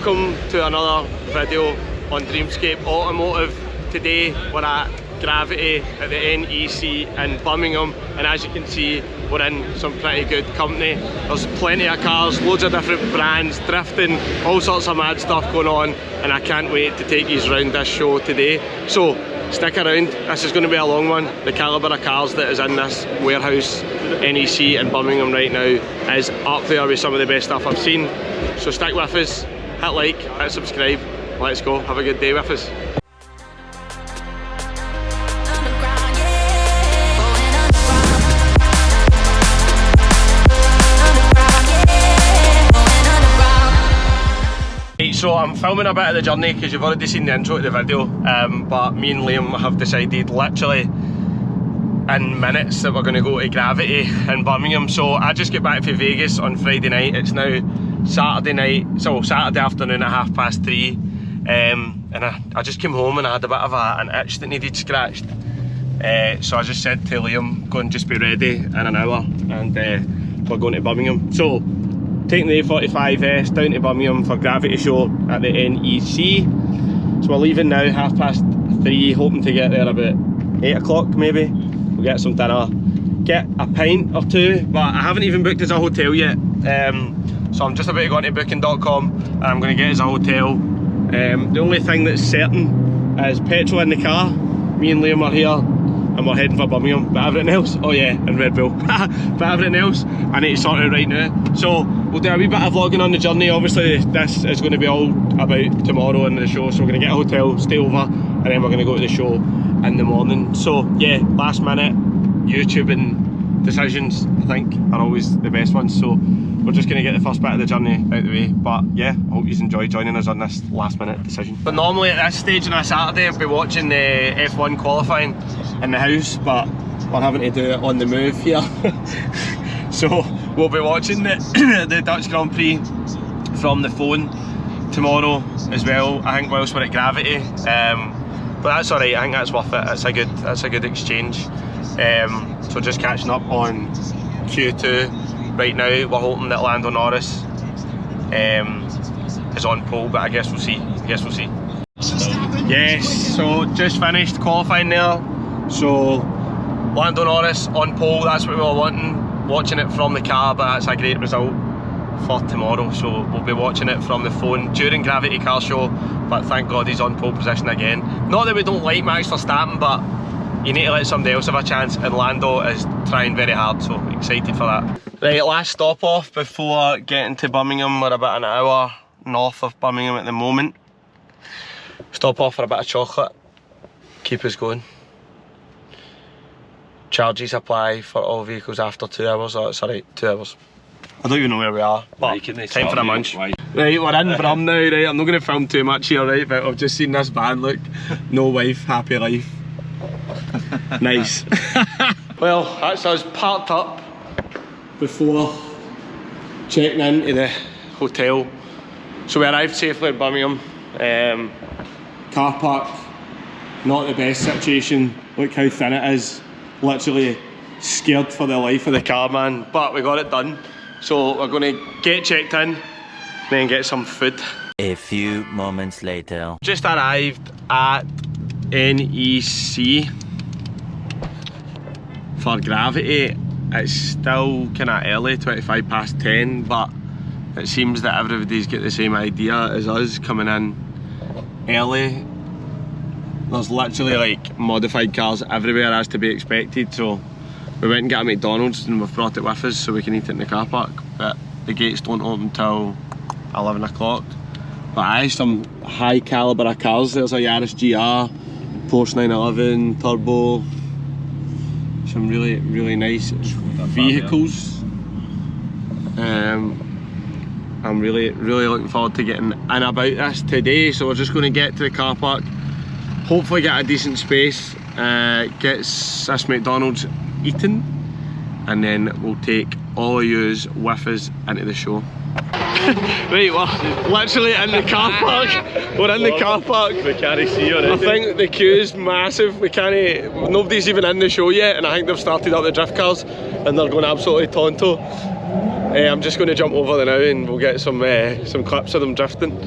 welcome to another video on Dreamscape Automotive. Today we're at Gravity at the NEC in Birmingham, and as you can see we're in some pretty good company. There's plenty of cars, loads of different brands, drifting, all sorts of mad stuff going on, and I can't wait to take you around this show today. So stick around, this is going to be a long one. The calibre of cars that is in this warehouse, NEC in Birmingham right now, is up there with some of the best stuff I've seen. So stick with us, hit like, hit subscribe, let's go, have a good day with us. So I'm filming a bit of the journey because you've already seen the intro to the video, but me and Liam have decided literally in minutes that we're going to go to Gravity in Birmingham. So I just get back from Vegas on Friday night. It's now Saturday night, so Saturday afternoon at 3:30, and I just came home and I had a bit of an itch that needed scratched. So I just said to Liam, go and just be ready in an hour, and we're going to Birmingham. So taking the A45S down to Birmingham for Gravity show at the NEC. So we're leaving now 3:30, hoping to get there about 8 o'clock maybe. We'll get some dinner, get a pint or two, but I haven't even booked us a hotel yet. So I'm just about to go into booking.com and I'm going to get us a hotel. The only thing that's certain is petrol in the car. Me and Liam are here and we're heading for Birmingham, but everything else, oh yeah, and Red Bull, but everything else I need to sort out right now. So we'll do a wee bit of vlogging on the journey. Obviously this is going to be all about tomorrow and the show, so we're going to get a hotel, stay over, and then we're going to go to the show in the morning. So yeah, last minute YouTubing decisions I think are always the best ones, so we're just going to get the first bit of the journey out of the way. But yeah, I hope you enjoy joining us on this last minute decision. But normally at this stage on a Saturday I'll be watching the F1 qualifying in the house, but we're having to do it on the move here. So we'll be watching the Dutch Grand Prix from the phone tomorrow as well, I think, whilst we're at Gravity. But that's alright, I think that's worth it. It's a good exchange. So just catching up on Q2 right now. We're hoping that Lando Norris is on pole, but I guess we'll see. Yes, so just finished qualifying there. So Lando Norris on pole, that's what we were wanting, watching it from the car, but that's a great result for tomorrow. So we'll be watching it from the phone during Gravity Car Show, but thank God he's on pole position again. Not that we don't like Max Verstappen, but you need to let somebody else have a chance, and Lando is trying very hard, so excited for that. Right, last stop off before getting to Birmingham. We're about an hour north of Birmingham at the moment. Stop off for a bit of chocolate, keep us going. Charges apply for all vehicles after 2 hours. Oh, it's alright, 2 hours. I don't even know where we are, but time for a munch. Right, we're in Brum now, right? I'm not going to film too much here, right? But I've just seen this van, look. No wife, happy life. Nice. Well, that's us parked up before checking into the hotel. So we arrived safely in Birmingham. Car park, not the best situation. Look how thin it is. Literally scared for the life of the car, man, but we got it done. So we're going to get checked in, then get some food. A few moments later. Just arrived at NEC for Gravity. It's still kind of early, 25 past 10, but it seems that everybody's got the same idea as us, coming in early. There's literally like modified cars everywhere, as to be expected, so we went and got a McDonald's and we've brought it with us so we can eat it in the car park, but the gates don't open till 11 o'clock. But aye, some high calibre of cars. There's a Yaris GR, Porsche 911 Turbo, some really nice vehicles. I'm really looking forward to getting in about this today, so we're just going to get to the car park, hopefully get a decent space, get this McDonald's eaten, and then we'll take all of yous with us into the show. Right, we're literally in the car park. We're in the car park. We can't see you. I think the queue's massive. We can't. Nobody's even in the show yet, and I think they've started up the drift cars, and they're going absolutely tonto. I'm just going to jump over there now and we'll get some clips of them drifting.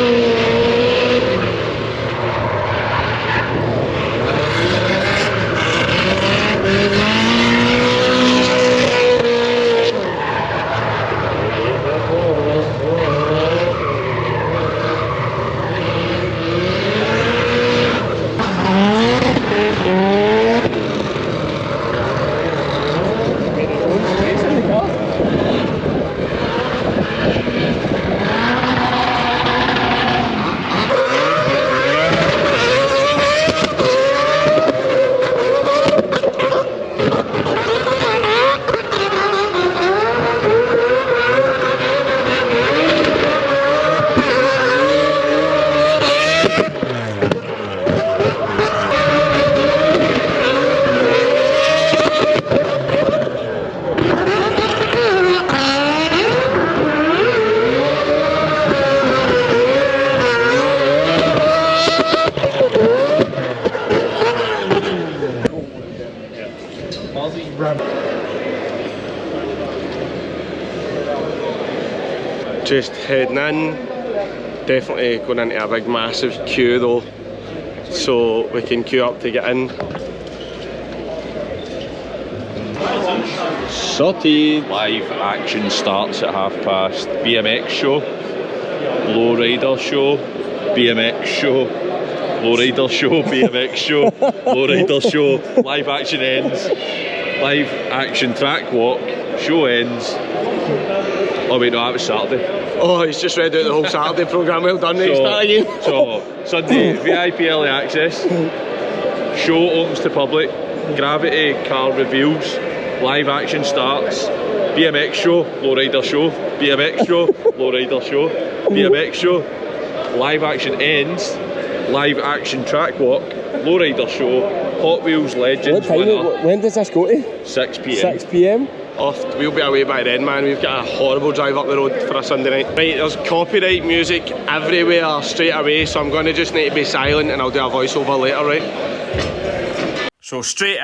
Just heading in, definitely going into a big massive queue though, so we can queue up to get in. Sorted. Live action starts at past. BMX show, lowrider show, BMX show, lowrider show, BMX show, lowrider show. Live action ends. Live action track walk. Show ends. Oh wait, no, that was Saturday. Oh, he's just read out the whole Saturday programme. Well done, mate. Start again. So, Sunday, VIP early access. Show opens to public. Gravity car reveals. Live action starts. BMX show, lowrider show. BMX show, lowrider show. BMX show. Live action ends. Live action track walk. Lowrider show. Hot Wheels Legends winner. When does this go to? 6 PM. 6 PM? Oh, we'll be away by then, man. We've got a horrible drive up the road for a Sunday night. Right, there's copyright music everywhere straight away, so I'm going to just need to be silent and I'll do a voiceover later, right? So straight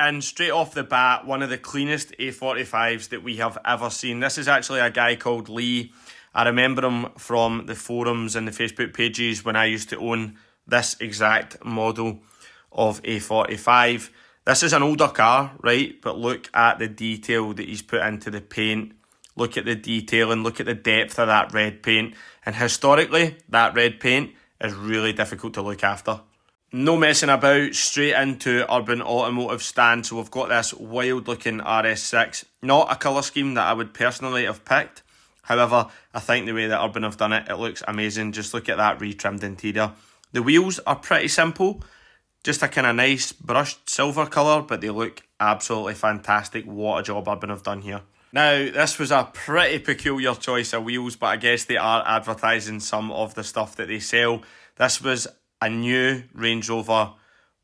off the bat, one of the cleanest A45s that we have ever seen. This is actually a guy called Lee. I remember him from the forums and the Facebook pages when I used to own this exact model of A45. This is an older car, right? But look at the detail that he's put into the paint. Look at the detail and look at the depth of that red paint. And historically, that red paint is really difficult to look after. No messing about, straight into Urban Automotive stand. So we've got this wild looking RS6. Not a colour scheme that I would personally have picked. However, I think the way that Urban have done it, it looks amazing. Just look at that retrimmed interior. The wheels are pretty simple. Just a kind of nice brushed silver colour, but they look absolutely fantastic. What a job Urban have done here. Now, this was a pretty peculiar choice of wheels, but I guess they are advertising some of the stuff that they sell. This was a new Range Rover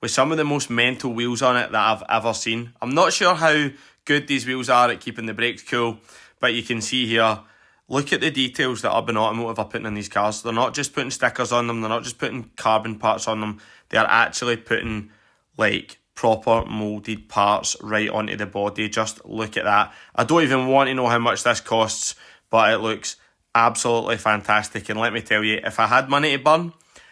with some of the most mental wheels on it that I've ever seen. I'm not sure how good these wheels are at keeping the brakes cool, but you can see here, look at the details that Urban Automotive are putting in these cars. They're not just putting stickers on them, they're not just putting carbon parts on them, they are actually putting like proper moulded parts right onto the body. Just look at that. I don't even want to know how much this costs, but it looks absolutely fantastic. And let me tell you, if I had money to burn,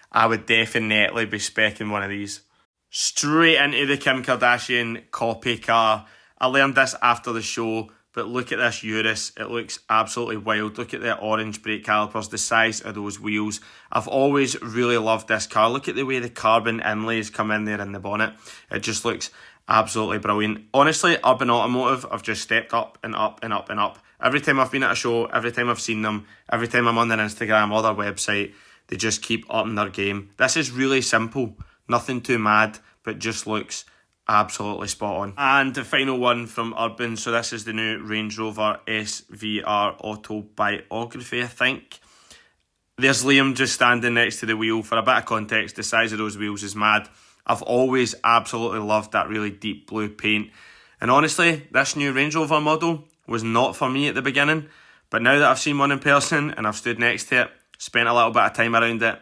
I would definitely be speccing one of these. Straight into the Kim Kardashian copy car. I learned this after the show, but look at this Urus. It looks absolutely wild. Look at the orange brake calipers, the size of those wheels. I've always really loved this car. Look at the way the carbon inlays come in there in the bonnet. It just looks absolutely brilliant. Honestly, Urban Automotive have just stepped up and up and up and up. Every time I've been at a show, every time I've seen them, every time I'm on their Instagram or their website, they just keep upping their game. This is really simple. Nothing too mad, but just looks absolutely spot on. And the final one from Urban, so this is the new Range Rover SVR Autobiography, I think. There's Liam just standing next to the wheel. For a bit of context, the size of those wheels is mad. I've always absolutely loved that really deep blue paint. And honestly, this new Range Rover model was not for me at the beginning, but now that I've seen one in person and I've stood next to it, spent a little bit of time around it,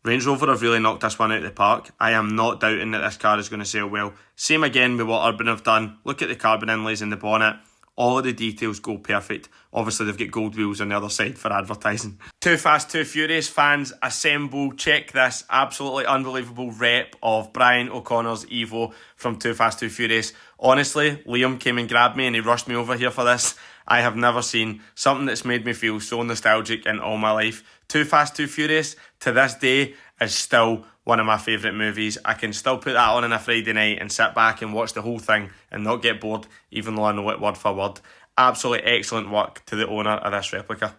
Range Rover have really knocked this one out of the park. I am not doubting that this car is going to sell well. Same again with what Urban have done. Look at the carbon inlays in the bonnet. All of the details go perfect. Obviously, they've got gold wheels on the other side for advertising. Too Fast, Too Furious fans, assemble. Check this absolutely unbelievable rep of Brian O'Connor's Evo from Too Fast, Too Furious. Honestly, Liam came and grabbed me and he rushed me over here for this. I have never seen something that's made me feel so nostalgic in all my life. Too Fast, Too Furious, to this day, is still one of my favourite movies. I can still put that on a Friday night and sit back and watch the whole thing and not get bored, even though I know it word for word. Absolutely excellent work to the owner of this replica.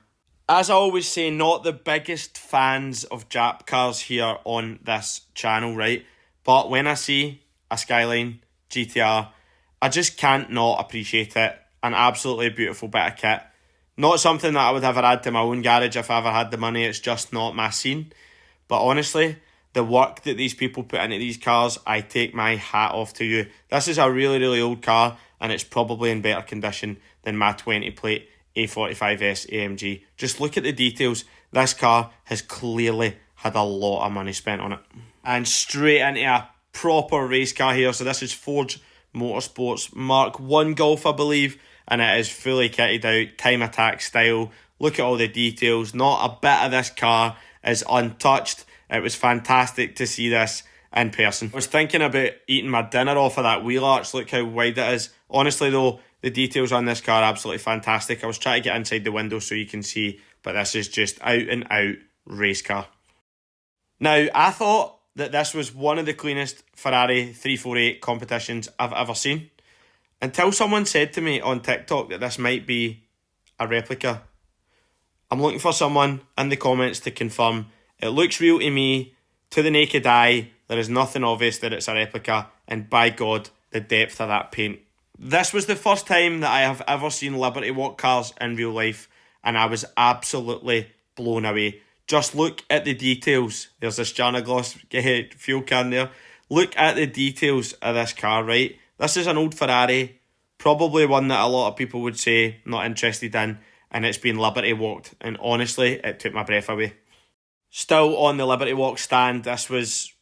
As I always say, not the biggest fans of Jap cars here on this channel, right? But when I see a Skyline GTR, I just can't not appreciate it. An absolutely beautiful bit of kit. Not something that I would ever add to my own garage if I ever had the money. It's just not my scene. But honestly, the work that these people put into these cars, I take my hat off to you. This is a really, really old car, and it's probably in better condition than my 20 plate A45S AMG. Just look at the details. This car has clearly had a lot of money spent on it. And straight into a proper race car here. So this is Ford Motorsports Mark 1 Golf, I believe. And it is fully kitted out, time attack style. Look at all the details. Not a bit of this car is untouched. It was fantastic to see this in person. I was thinking about eating my dinner off of that wheel arch. Look how wide it is. Honestly though, the details on this car are absolutely fantastic. I was trying to get inside the window so you can see, but this is just out and out race car. Now, I thought that this was one of the cleanest Ferrari 348 competitions I've ever seen. Until someone said to me on TikTok that this might be a replica. I'm looking for someone in the comments to confirm. It looks real to me. To the naked eye, there is nothing obvious that it's a replica. And by God, the depth of that paint. This was the first time that I have ever seen Liberty Walk cars in real life. And I was absolutely blown away. Just look at the details. There's this Jana Gloss fuel can there. Look at the details of this car, right? This is an old Ferrari, probably one that a lot of people would say not interested in, and it's been Liberty Walked, and honestly, it took my breath away. Still on the Liberty Walk stand, this was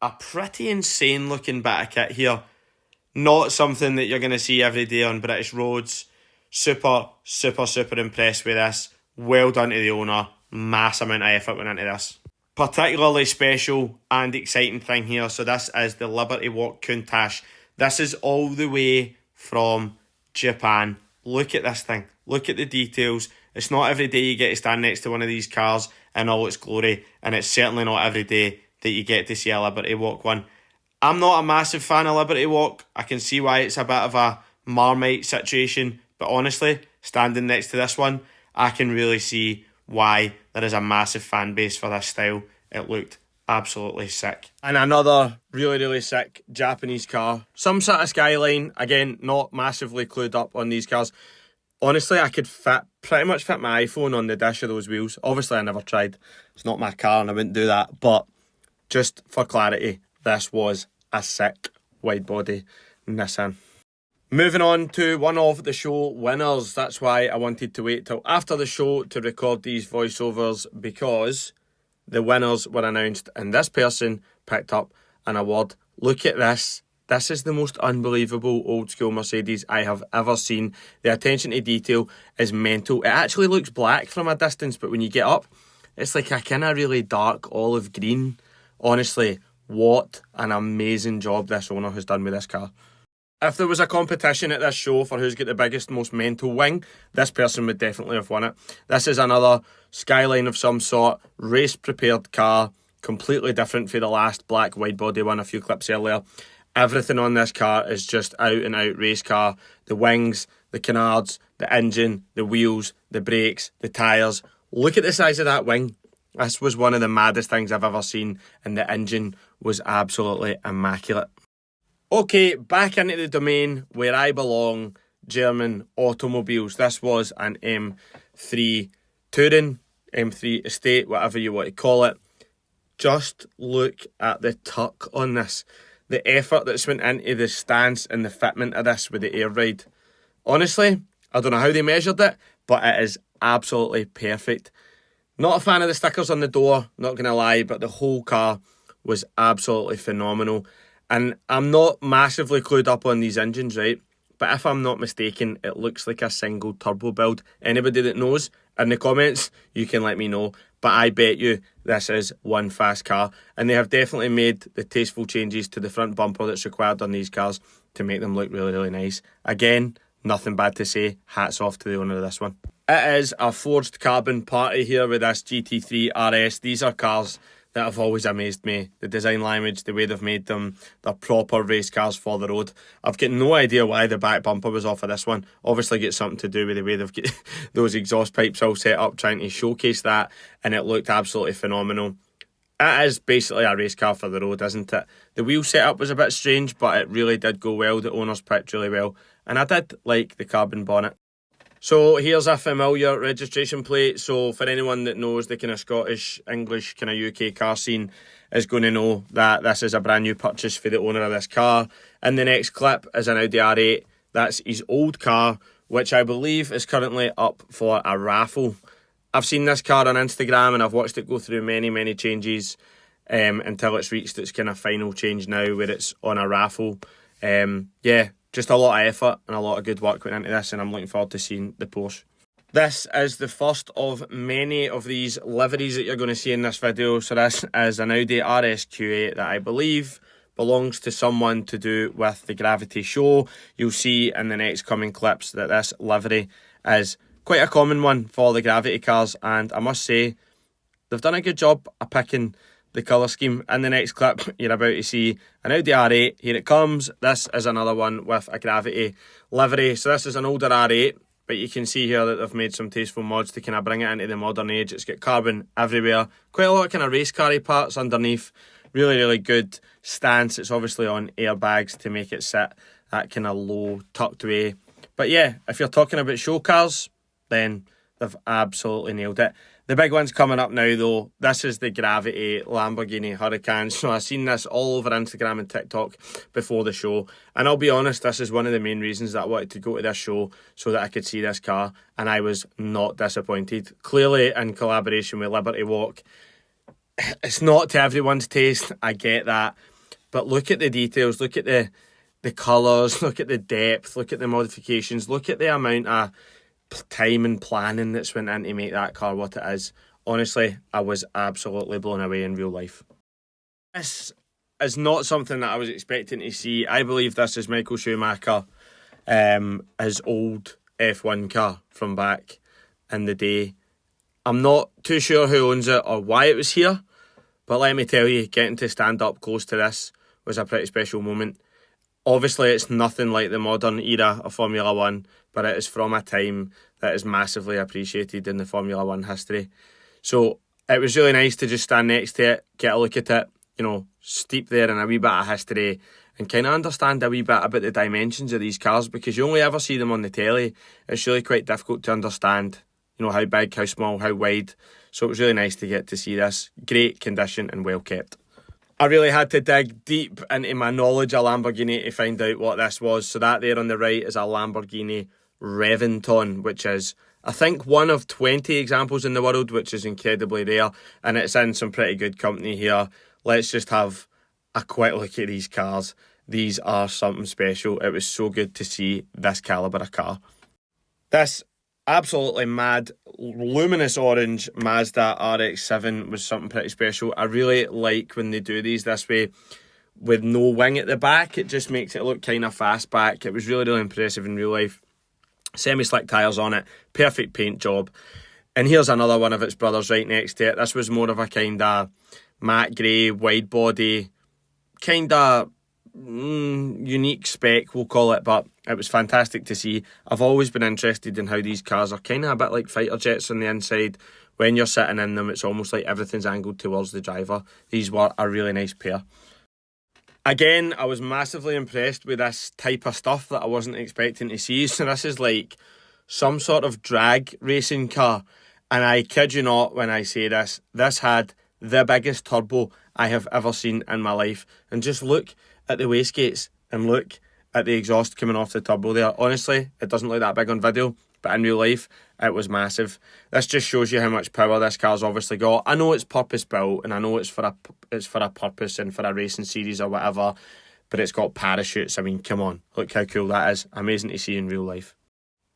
a pretty insane looking bit of kit here. Not something that you're going to see every day on British roads. Super impressed with this. Well done to the owner. Mass amount of effort went into this. Particularly special and exciting thing here, so this is the Liberty Walk Countach. This is all the way from Japan. Look at this thing. Look at the details. It's not every day you get to stand next to one of these cars in all its glory, and it's certainly not every day that you get to see a Liberty Walk one. I'm not a massive fan of Liberty Walk. I can see why it's a bit of a Marmite situation, but honestly, standing next to this one, I can really see why there is a massive fan base for this style. It looked absolutely sick. And another really sick Japanese car. Some sort of Skyline. Again, not massively clued up on these cars. Honestly, I could pretty much fit my iPhone on the dash of those wheels. Obviously, I never tried. It's not my car and I wouldn't do that. But just for clarity, this was a sick wide body Nissan. Moving on to one of the show winners. That's why I wanted to wait till after the show to record these voiceovers, because the winners were announced and this person picked up an award. Look at this. This is the most unbelievable old school Mercedes I have ever seen. The attention to detail is mental. It actually looks black from a distance, but when you get up, it's like a kind of really dark olive green. Honestly, what an amazing job this owner has done with this car. If there was a competition at this show for who's got the biggest, most mental wing, this person would definitely have won it. This is another Skyline of some sort, race-prepared car, completely different for the last black wide-body one a few clips earlier. Everything on this car is just out-and-out race car. The wings, the canards, the engine, the wheels, the brakes, the tyres. Look at the size of that wing. This was one of the maddest things I've ever seen, and the engine was absolutely immaculate. Okay, back into the domain where I belong, German automobiles. This was an M3 Touring, M3 Estate, whatever you want to call it. Just look at the tuck on this. The effort that's went into the stance and the fitment of this with the air ride. Honestly, I don't know how they measured it, but it is absolutely perfect. Not a fan of the stickers on the door, not going to lie, but the whole car was absolutely phenomenal. And I'm not massively clued up on these engines, right? but if I'm not mistaken, it looks like a single turbo build. Anybody that knows, in the comments, you can let me know. But I bet you this is one fast car. And they have definitely made the tasteful changes to the front bumper that's required on these cars to make them look really, really nice. Again, nothing bad to say. Hats off to the owner of this one. It is a forged carbon party here with this GT3 RS. These are cars that have always amazed me. The design language, the way they've made them, they're proper race cars for the road. I've got no idea why the back bumper was off of this one. Obviously got something to do with the way they've got those exhaust pipes all set up, trying to showcase that, and it looked absolutely phenomenal. It is basically a race car for the road, isn't it? The wheel setup was a bit strange, but it really did go well. The owners picked really well, and I did like the carbon bonnet. So here's a familiar registration plate. So for anyone that knows the kind of Scottish, English, kind of UK car scene is going to know that this is a brand new purchase for the owner of this car. And the next clip is an Audi R8. That's his old car, which I believe is currently up for a raffle. I've seen this car on Instagram and I've watched it go through many, many changes until it's reached its kind of final change now where it's on a raffle. Yeah. Just a lot of effort and a lot of good work went into this, and I'm looking forward to seeing the Porsche. This is the first of many of these liveries that you're going to see in this video. So this is an Audi RS Q8 that I believe belongs to someone to do with the Gravity show. You'll see in the next coming clips that this livery is quite a common one for the Gravity cars, and I must say they've done a good job of picking the colour scheme. In the next clip, you're about to see an Audi R8. Here it comes. This is another one with a Gravity livery. So this is an older R8, but you can see here that they've made some tasteful mods to kind of bring it into the modern age. It's got carbon everywhere. Quite a lot of kind of race car parts underneath. Really, really good stance. It's obviously on airbags to make it sit that kind of low, tucked away. But yeah, if you're talking about show cars, then they've absolutely nailed it. The big one's coming up now though. This is the Gravity Lamborghini Huracan. So I've seen this all over Instagram and TikTok before the show. And I'll be honest, this is one of the main reasons that I wanted to go to this show so that I could see this car. And I was not disappointed. Clearly in collaboration with Liberty Walk. It's not to everyone's taste, I get that. But look at the details, look at the colours, look at the depth, look at the modifications, look at the amount of time and planning that's went in to make that car what it is. Honestly, I was absolutely blown away in real life. This is not something that I was expecting to see. I believe this is Michael Schumacher, his old F1 car from back in the day. I'm not too sure who owns it or why it was here, but let me tell you, getting to stand up close to this was a pretty special moment. Obviously, it's nothing like the modern era of Formula One, but it is from a time that is massively appreciated in the Formula One history. So it was really nice to just stand next to it, get a look at it, you know, steep there in a wee bit of history and kind of understand a wee bit about the dimensions of these cars, because you only ever see them on the telly. It's really quite difficult to understand, you know, how big, how small, how wide. So it was really nice to get to see this. Great condition and well kept. I really had to dig deep into my knowledge of Lamborghini to find out what this was. So that there on the right is a Lamborghini Reventon, which is, I think, one of 20 examples in the world, which is incredibly rare. And it's in some pretty good company here. Let's just have a quick look at these cars. These are something special. It was so good to see this calibre of car. This absolutely mad, luminous orange Mazda RX-7 was something pretty special. I really like when they do these this way with no wing at the back. It just makes it look kind of fast back. It was really, really impressive in real life. Semi-slick tyres on it, perfect paint job. And here's another one of its brothers right next to it. This was more of a kind of matte grey, wide body, kind of unique spec, we'll call it, but it was fantastic to see. I've always been interested in how these cars are kind of a bit like fighter jets on the inside. When you're sitting in them, it's almost like everything's angled towards the driver. These were a really nice pair. Again, I was massively impressed with this type of stuff that I wasn't expecting to see. So this is like some sort of drag racing car, and I kid you not when I say this, this had the biggest turbo I have ever seen in my life. And just look at the wastegates and look at the exhaust coming off the turbo there. Honestly, it doesn't look that big on video, but in real life, it was massive. This just shows you how much power this car's obviously got. I know it's purpose built, and I know it's for a purpose and for a racing series or whatever, but it's got parachutes. I mean, come on, look how cool that is. Amazing to see in real life.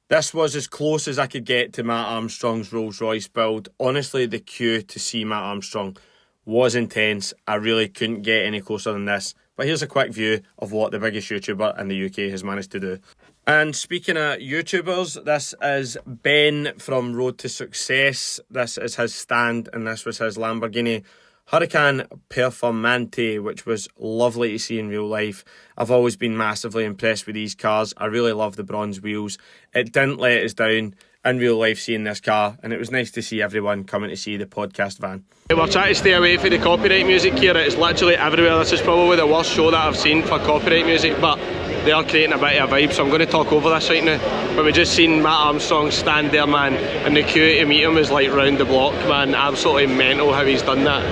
This was as close as I could get to Matt Armstrong's Rolls Royce build. Honestly, the queue to see Matt Armstrong was intense. I really couldn't get any closer than this. But here's a quick view of what the biggest YouTuber in the UK has managed to do. And speaking of YouTubers, this is Ben from Road to Success. This is his stand, and this was his Lamborghini Huracan Performante, which was lovely to see in real life. I've always been massively impressed with these cars. I really love the bronze wheels. It didn't let us down in real life seeing this car, and it was nice to see everyone coming to see the podcast van. We're trying to stay away from the copyright music here. It's literally everywhere. This is probably the worst show that I've seen for copyright music, but they are creating a bit of a vibe, so I'm going to talk over this right now. But we just seen Matt Armstrong stand there, man, and the queue to meet him is like round the block, man. Absolutely mental how he's done that.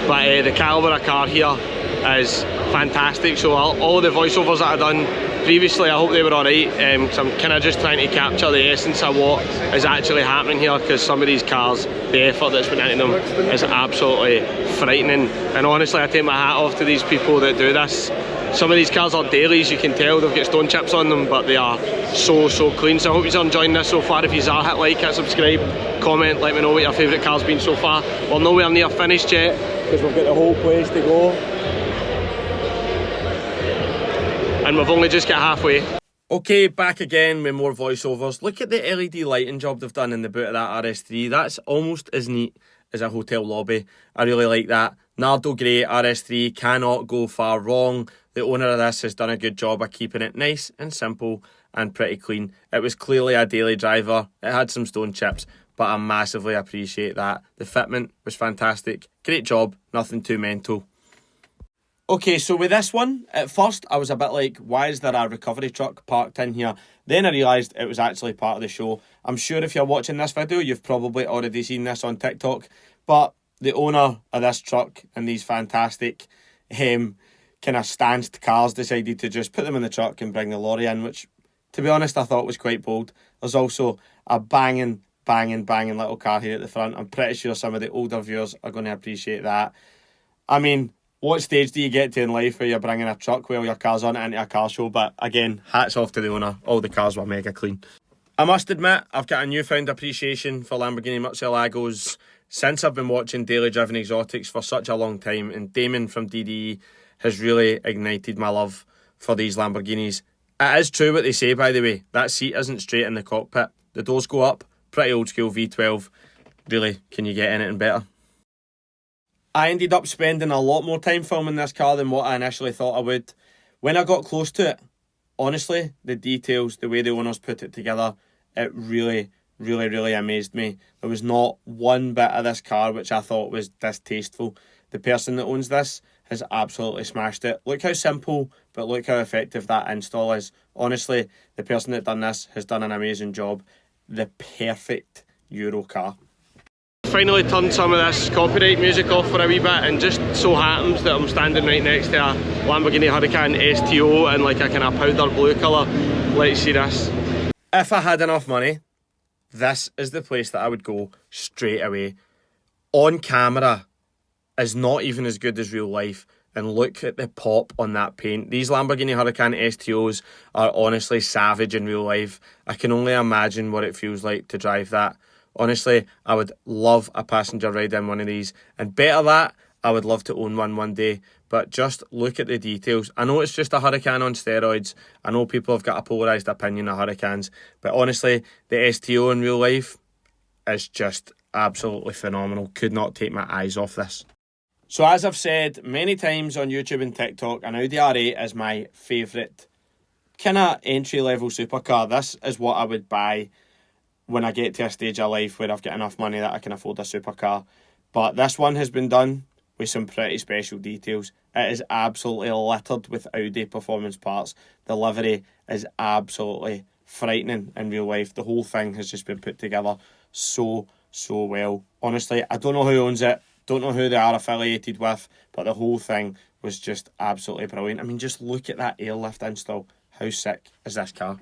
But the calibre of car here is fantastic. So all of the voiceovers that I've done previously, I hope they were alright, because I'm kind of just trying to capture the essence of what is actually happening here, because some of these cars, the effort that's been into them is absolutely frightening. And honestly, I take my hat off to these people that do this. Some of these cars are dailies, you can tell they've got stone chips on them, but they are so clean. So I hope you're enjoying this so far. If you are, hit like, hit subscribe, comment, let me know what your favourite car's been so far. We're nowhere near finished yet, because we've got the whole place to go. And we've only just got halfway. Okay, back again with more voiceovers. Look at the LED lighting job they've done in the boot of that RS3. That's almost as neat as a hotel lobby. I really like that. Nardo Grey RS3 cannot go far wrong. The owner of this has done a good job of keeping it nice and simple and pretty clean. It was clearly a daily driver. It had some stone chips, but I massively appreciate that. The fitment was fantastic. Great job, nothing too mental. Okay, so with this one, at first I was a bit like, why is there a recovery truck parked in here? Then I realised it was actually part of the show. I'm sure if you're watching this video, you've probably already seen this on TikTok, but the owner of this truck and these fantastic kind of stanced cars decided to just put them in the truck and bring the lorry in, which, to be honest, I thought was quite bold. There's also a banging little car here at the front. I'm pretty sure some of the older viewers are going to appreciate that. I mean, what stage do you get to in life where you're bringing a truck while your car's on it into a car show? But again, hats off to the owner. All the cars were mega clean. I must admit, I've got a newfound appreciation for Lamborghini Murcielagos since I've been watching daily driven exotics for such a long time, and Damon from DDE has really ignited my love for these Lamborghinis. It is true what they say, by the way. That seat isn't straight in the cockpit. The doors go up. Pretty old school V12. Really, can you get anything better? I ended up spending a lot more time filming this car than what I initially thought I would. When I got close to it, honestly, the details, the way the owners put it together, it really amazed me. There was not one bit of this car which I thought was distasteful. The person that owns this has absolutely smashed it. Look how simple, but look how effective that install is. Honestly, the person that done this has done an amazing job. The perfect Euro car. Finally turned some of this copyright music off for a wee bit, and just so happens that I'm standing right next to a Lamborghini Huracan STO in like a kind of powder blue colour. Let's see this. If I had enough money, this is the place that I would go straight away. On camera is not even as good as real life, and look at the pop on that paint. These Lamborghini Huracan STOs are honestly savage in real life. I can only imagine what it feels like to drive that. Honestly, I would love a passenger ride in one of these, and better that, I would love to own one day. But just look at the details. I know it's just a Huracan on steroids. I know people have got a polarised opinion of Huracans, but honestly, the STO in real life is just absolutely phenomenal. Could not take my eyes off this. So as I've said many times on YouTube and TikTok, an Audi R8 is my favourite kind of entry-level supercar. This is what I would buy when I get to a stage of life where I've got enough money that I can afford a supercar. But this one has been done with some pretty special details. It is absolutely littered with Audi performance parts. The livery is absolutely frightening in real life. The whole thing has just been put together so well. Honestly, I don't know who owns it, don't know who they are affiliated with, but the whole thing was just absolutely brilliant. I mean, just look at that airlift install. How sick is this car?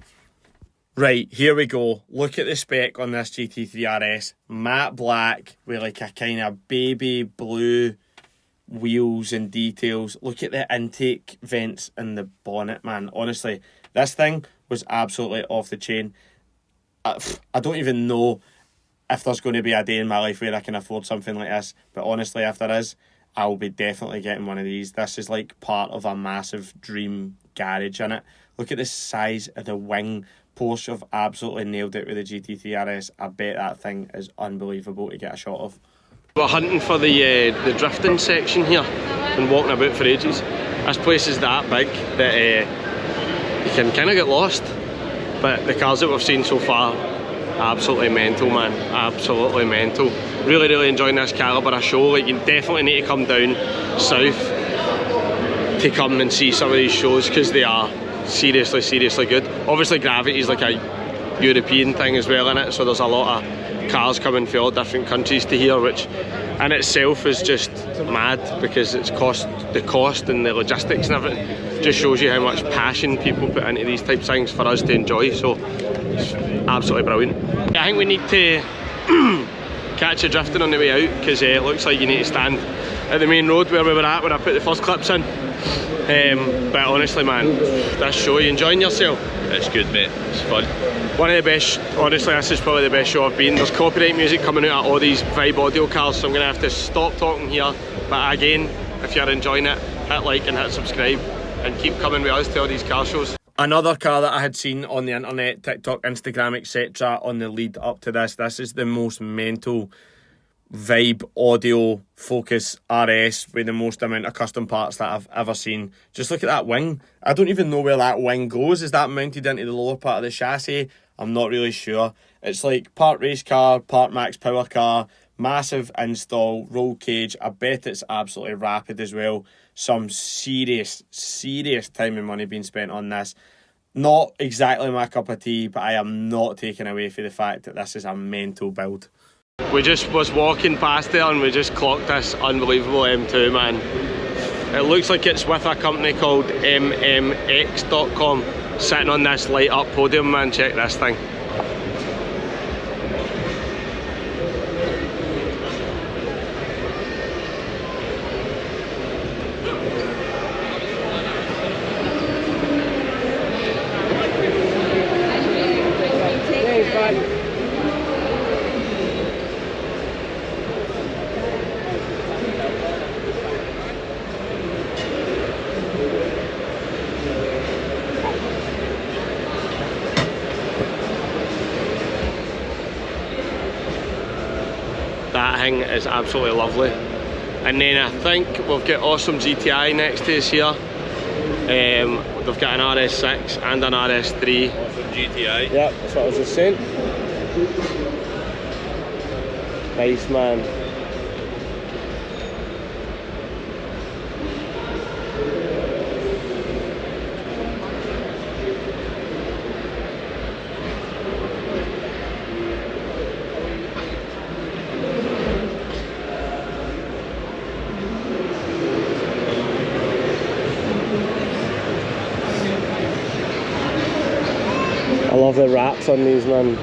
Right, here we go. Look at the spec on this GT3 RS. Matte black with like a kind of baby blue wheels and details. Look at the intake vents and the bonnet, man. Honestly, this thing was absolutely off the chain. I don't even know if there's going to be a day in my life where I can afford something like this, but honestly, if there is, I'll be definitely getting one of these. This is like part of a massive dream garage in it. Look at the size of the wing. Porsche have absolutely nailed it with the GT3 RS. I bet that thing is unbelievable to get a shot of. We're hunting for the drifting section here and walking about for ages. This place is that big that you can kind of get lost, but the cars that we've seen so far, absolutely mental, man. Absolutely mental. Really, really enjoying this calibre of show. Like, you definitely need to come down south to come and see some of these shows because they are seriously, seriously good. Obviously, Gravity is like a European thing as well in it, so there's a lot of cars coming from all different countries to here, which in itself is just mad because it's the cost and the logistics and everything just shows you how much passion people put into these types of things for us to enjoy. So it's absolutely brilliant. I think we need to catch a drifting on the way out because it looks like you need to stand at the main road where we were at when I put the first clips in. But honestly, man, this show, you enjoying yourself? It's good, mate. It's fun. One of the best, honestly, this is probably the best show I've been. There's copyright music coming out of all these Vibe audio cars, so I'm going to have to stop talking here. But again, if you're enjoying it, hit like and hit subscribe and keep coming with us to all these car shows. Another car that I had seen on the internet, TikTok, Instagram, etc. on the lead up to this. This is the most mental Vibe audio Focus RS with the most amount of custom parts that I've ever seen. Just look at that wing. I don't even know where that wing goes. Is that mounted into the lower part of the chassis? I'm not really sure. It's like part race car, part max power car, massive install, roll cage. I bet it's absolutely rapid as well. Some serious time and money being spent on this. Not exactly my cup of tea, but I am not taken away from the fact that this is a mental build. We just was walking past there and we just clocked this unbelievable M2, man. It looks like it's with a company called mmx.com sitting on this light up podium, man. Check this thing. That thing is absolutely lovely. And then I think we've got Awesome GTI next to us here. They've got an RS6 and an RS3. Awesome GTI. Yep, that's what I was just saying. Nice, man. I love the wraps on these, man.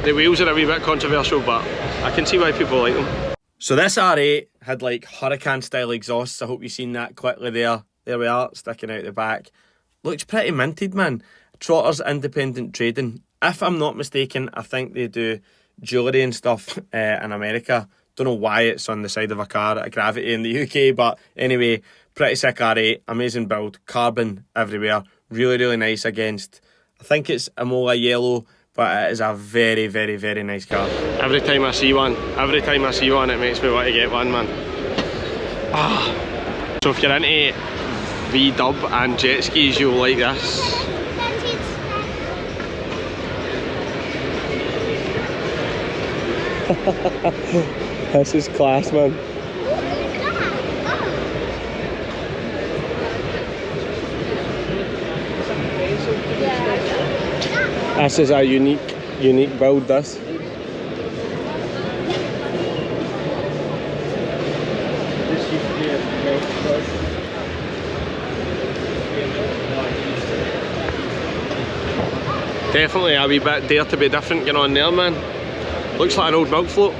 The wheels are a wee bit controversial, but I can see why people like them. So this R8 had like Hurricane style exhausts. I hope you've seen that quickly there. There we are, sticking out the back. Looks pretty minted, man. Trotter's Independent Trading. If I'm not mistaken, I think they do jewellery and stuff in America. Don't know why it's on the side of a car at Gravity in the UK, but anyway, pretty sick R8, amazing build, carbon everywhere, really, really nice against, I think it's Imola yellow, but it is a very, very, very nice car. Every time I see one, it makes me want to get one, man. So if you're into V-dub and jet skis, you'll like this. This is class, man. This is a unique build, this. Definitely a wee bit dare to be different going on there, man. Looks like an old milk float.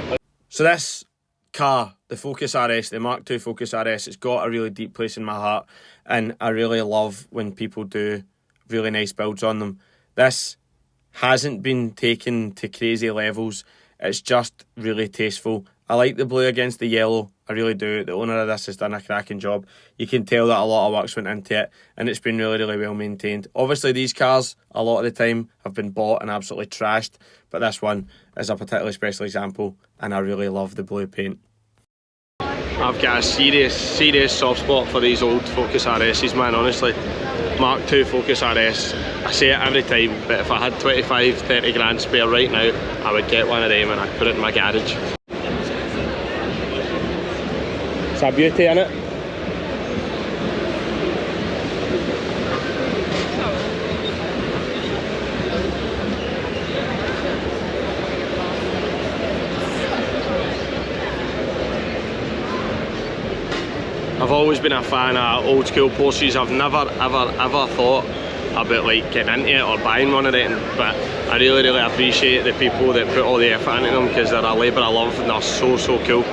So this car, the Focus RS, the Mark II Focus RS, it's got a really deep place in my heart, and I really love when people do really nice builds on them. This hasn't been taken to crazy levels, it's just really tasteful. I like the blue against the yellow, I really do. The owner of this has done a cracking job. You can tell that a lot of work's went into it, and it's been really, really well maintained. Obviously these cars, a lot of the time, have been bought and absolutely trashed, but this one is a particularly special example, and I really love the blue paint. I've got a serious soft spot for these old Focus RS's, man, honestly. Mark II Focus RS, I say it every time, but if I had 25-30 grand spare right now, I would get one of them and I'd put it in my garage. It's a beauty, innit? I've always been a fan of old school Porsches. I've never ever thought about like getting into it or buying one of them, but I really appreciate the people that put all the effort into them, because they're a labour of love and they're so cool.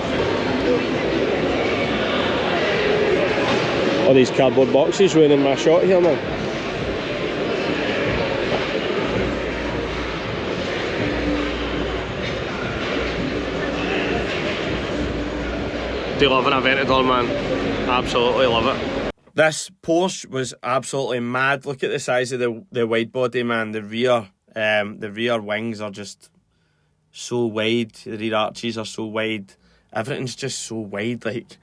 All these cardboard boxes ruining my shot here, man. Do love an Aventador, man. Absolutely love it. This Porsche was absolutely mad. Look at the size of the wide body, man. The rear wings are just so wide. The rear arches are so wide. Everything's just so wide, like.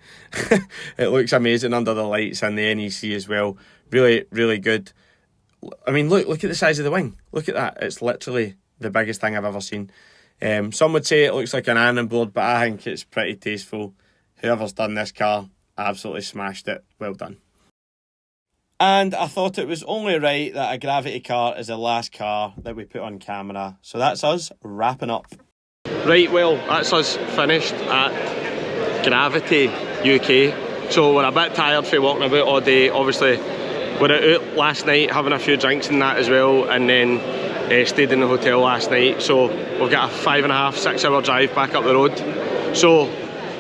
It looks amazing under the lights, and the NEC as well. Really good. I mean, look at the size of the wing. Look at that. It's literally the biggest thing I've ever seen. Some would say it looks like an ironing board, but I think it's pretty tasteful. Whoever's done this car absolutely smashed it. Well done. And I thought it was only right that a Gravity car is the last car that we put on camera. So that's us wrapping up. Right, well, that's us finished at Gravity UK. So we're a bit tired for walking about all day. Obviously, we're out last night having a few drinks and that as well, and then stayed in the hotel last night. So we've got a 5.5, 6 hour drive back up the road. So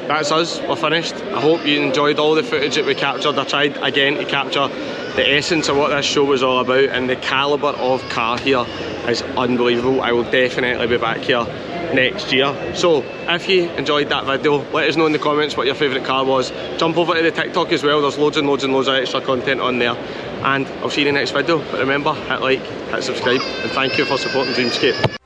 that's us, we're finished. I hope you enjoyed all the footage that we captured. I tried again to capture the essence of what this show was all about, and the calibre of car here is unbelievable. I will definitely be back here next year. So if you enjoyed that video, let us know in the comments what your favourite car was. Jump over to the TikTok as well, there's loads and loads of extra content on there, and I'll see you in the next video. But remember, hit like, hit subscribe, and thank you for supporting Dreamscape.